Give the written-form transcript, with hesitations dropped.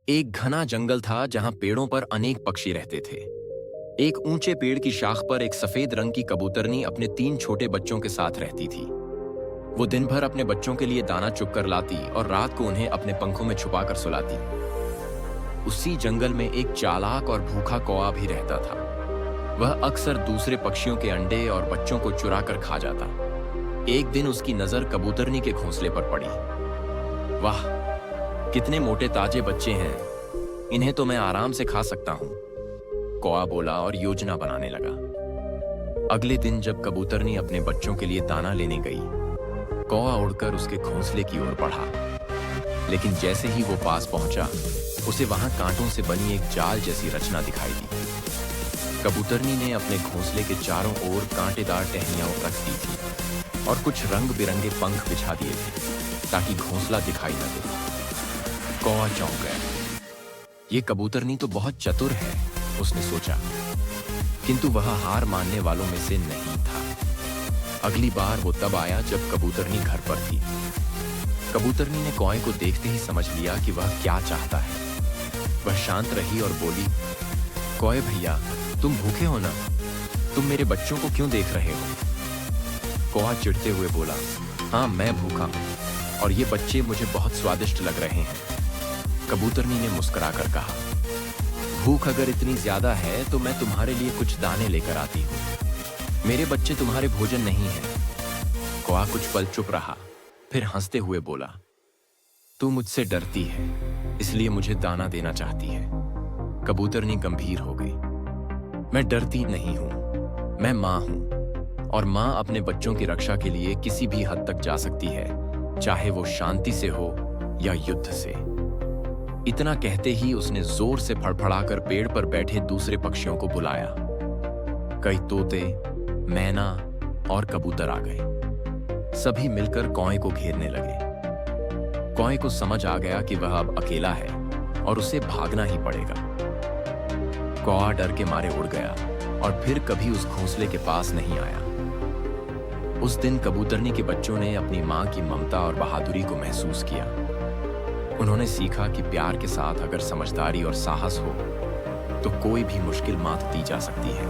एक घना जंगल था जहां पेड़ों पर अनेक पक्षी रहते थे। एक ऊंचे पेड़ की शाख पर एक सफेद रंग की कबूतरनी अपने 3 छोटे बच्चों के साथ रहती थी। वो दिन भर अपने बच्चों के लिए दाना चुग कर लाती और रात को उन्हें अपने पंखों में छुपाकर सुलाती। उसी जंगल में एक चालाक और भूखा कौआ भी रहता था। वह अक्सर दूसरे पक्षियों के अंडे और बच्चों को चुरा कर खा जाता। एक दिन उसकी नजर कबूतरनी के घोंसले पर पड़ी। वाह, कितने मोटे ताजे बच्चे हैं, इन्हें तो मैं आराम से खा सकता हूं, कौआ बोला और योजना बनाने लगा। अगले दिन जब कबूतरनी अपने बच्चों के लिए दाना लेने गई, कौआ उड़कर उसके घोंसले की ओर बढ़ा। लेकिन जैसे ही वो पास पहुंचा, उसे वहां कांटों से बनी एक जाल जैसी रचना दिखाई दी। कबूतरनी ने अपने घोंसले के चारों ओर कांटेदार टहनियां रख दी थी और कुछ रंग बिरंगे पंख बिछा दिए थे ताकि घोंसला दिखाई न दे। कौआ चौंक गया। ये कबूतरनी तो बहुत चतुर है, उसने सोचा, किंतु वह हार मानने वालों में से नहीं था। अगली बार वो तब आया जब कबूतरनी घर पर थी। कबूतरनी ने कौए को देखते ही समझ लिया कि वह क्या चाहता है। वह शांत रही और बोली, कौए भैया, तुम भूखे हो ना? तुम मेरे बच्चों को क्यों देख रहे हो? कौआ चिढ़ते हुए बोला, हाँ, मैं भूखा हूं और ये बच्चे मुझे बहुत स्वादिष्ट लग रहे हैं। कबूतरनी ने मुस्कुराकर कहा, भूख अगर इतनी ज्यादा है तो मैं तुम्हारे लिए कुछ दाने लेकर आती हूं। मेरे बच्चे तुम्हारे भोजन नहीं हैं। कौआ कुछ पल चुप रहा, फिर हंसते हुए बोला, तू मुझसे डरती है, इसलिए मुझे दाना देना चाहती है। कबूतरनी गंभीर हो गई। मैं डरती नहीं हूं, मैं मां हूं और मां अपने बच्चों की रक्षा के लिए किसी भी हद तक जा सकती है, चाहे वो शांति से हो या युद्ध से। इतना कहते ही उसने जोर से फड़फड़ाकर पेड़ पर बैठे दूसरे पक्षियों को बुलाया। कई तोते, मैना और कबूतर आ गए। सभी मिलकर कौए को घेरने लगे। कौए को समझ आ गया कि वह अब अकेला है और उसे भागना ही पड़ेगा। कौआ डर के मारे उड़ गया और फिर कभी उस घोंसले के पास नहीं आया। उस दिन कबूतरनी के बच्चों ने अपनी मां की ममता और बहादुरी को महसूस किया। उन्होंने सीखा कि प्यार के साथ अगर समझदारी और साहस हो तो कोई भी मुश्किल मात दी जा सकती है।